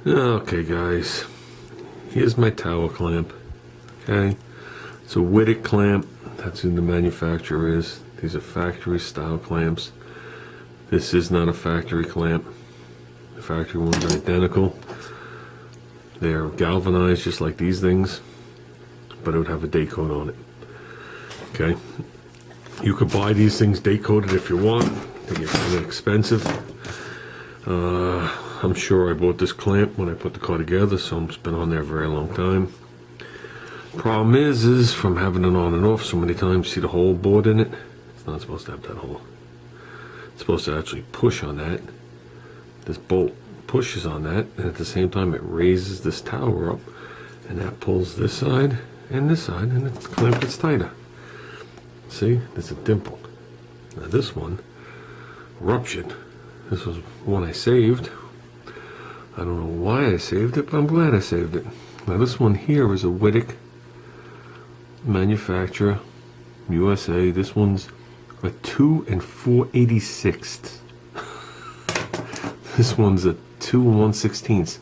Okay guys, here's my tower clamp. Okay, it's a Wittek clamp. That's who the manufacturer is. These are factory style clamps. This is not a factory clamp. The factory ones are identical. They're galvanized just like these things, but it would have a date code on it. Okay, you could buy these things date coded if you want. They get kind of expensive. I'm sure I bought this clamp when I put the car together, so it's been on there a very long time. Problem is from having it on and off so many times, see the hole bored in it? It's not supposed to have that hole. It's supposed to actually push on that. This bolt pushes on that, and at the same time it raises this tower up, and that pulls this side, and the clamp gets tighter. See, there's a dimple. Now this one ruptured. This was one I saved. I don't know why I saved it, but I'm glad I saved it. Now this one here is a Wittek manufacturer, USA. This one's a 2 4/86. This one's a 2 1/16.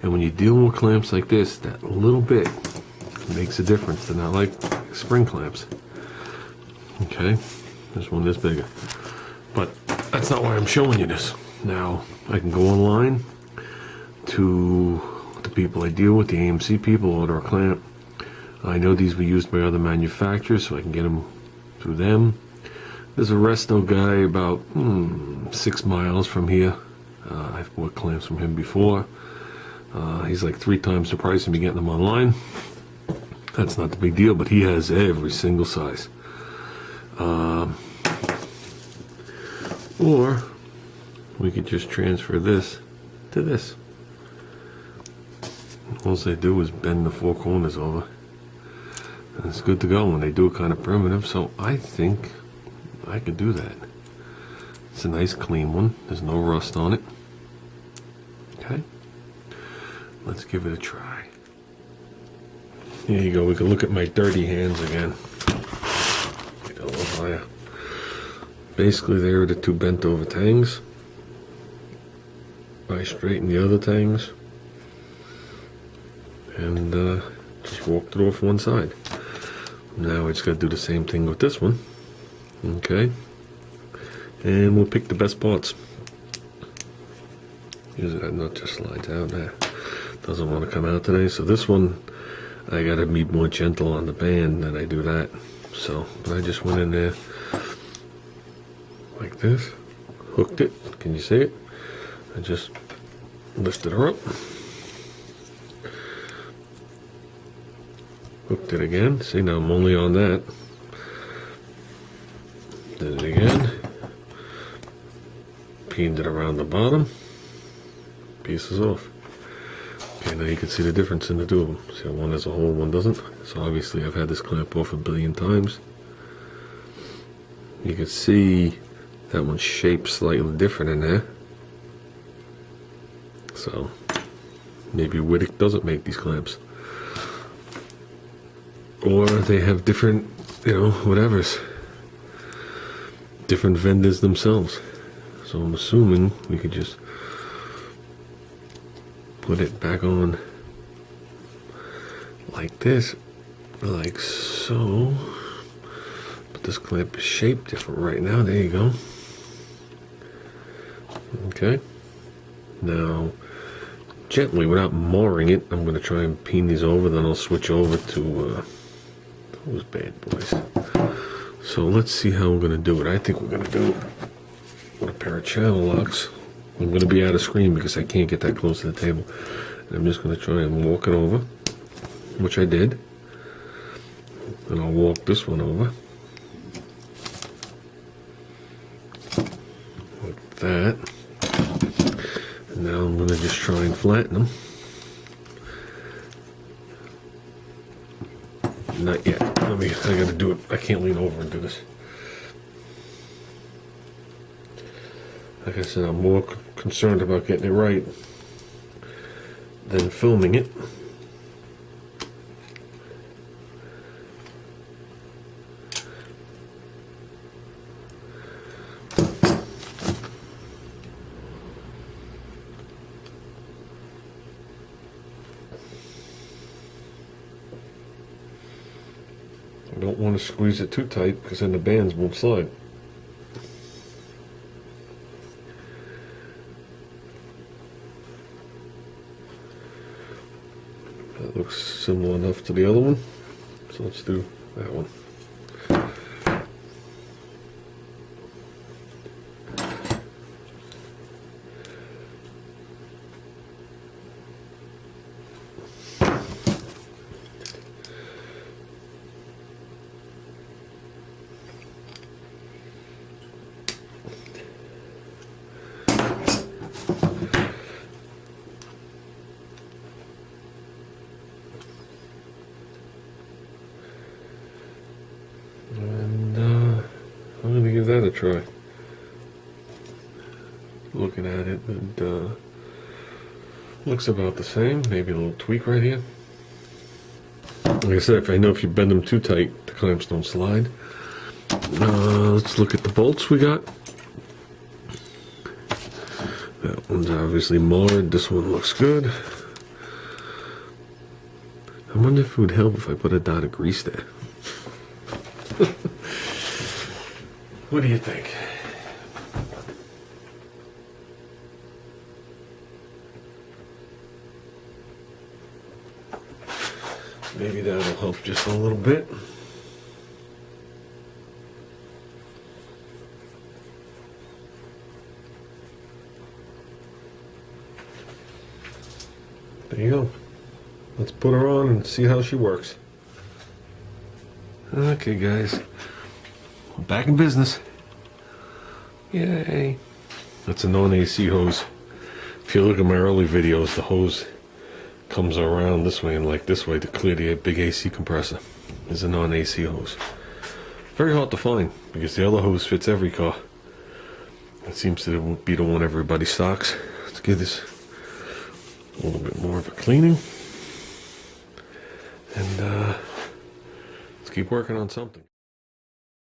And when you're dealing with clamps like this, that little bit makes a difference. They're not like spring clamps. Okay, this one is bigger. But that's not why I'm showing you this. Now, I can go online to the people I deal with, the AMC people, order a clamp. I know these were used by other manufacturers, so I can get them through them. There's a resto guy about 6 miles from here. I've bought clamps from him before. He's like 3 times the price of me getting them online. That's not the big deal, but he has every single size. Or we could just transfer this to this. All they do is bend the 4 corners over, and it's good to go. When they do it kind of primitive, so I think I could do that. It's a nice clean one. There's no rust on it. Okay, let's give it a try. Here you go. We can look at my dirty hands again. Get a little higher. Basically, there are the 2 bent over tangs. I straighten the other tangs and just walked it off one side. Now I just got to do the same thing with this one. Okay, and we'll pick the best parts. Usually that nut just slides out there. Doesn't want to come out today, so this one I got to be more gentle on the band than I do that. So, but I just went in there like this, hooked it. Can you see it? I just lifted her up, hooked it again. See, now I'm only on that. Did it again. Peened it around the bottom. Pieces off. Okay, now you can see the difference in the 2 of them. See how one has a hole, one doesn't? So obviously I've had this clamp off a billion times. You can see that one's shaped slightly different in there. So maybe Wittek doesn't make these clamps, or they have different, whatever's, different vendors themselves. So I'm assuming we could just put it back on like this, like so. But this clamp is shaped different right now. There you go. Okay. Now, gently, without marring it, I'm going to try and peen these over, then I'll switch over to those bad boys. So let's see how I'm going to do it. I think we're going to do it with a pair of channel locks. I'm going to be out of screen because I can't get that close to the table. And I'm just going to try and walk it over, which I did. And I'll walk this one over. Like that. And now I'm going to just try and flatten them. Not yet. I got to do it. I can't lean over and do this. Like I said, I'm more concerned about getting it right than filming it. I don't want to squeeze it too tight because then the bands won't slide. That looks similar enough to the other one, so let's do that one. I'm going to give that a try. Looking at it, and looks about the same. Maybe a little tweak right here. Like I said, if I know if you bend them too tight, the clamps don't slide. Let's look at the bolts we got. That one's obviously marred. This one looks good. I wonder if it would help if I put a dot of grease there. What do you think? Maybe that'll help just a little bit. There you go. Let's put her on and see how she works. Okay, guys. We're back in business. Yay. That's a non-AC hose. If you look at my early videos, the hose comes around this way and like this way to clear the big AC compressor. It's a non-AC hose. Very hard to find because the other hose fits every car. It seems to be the one everybody stocks. Let's give this a little bit more of a cleaning. And let's keep working on something.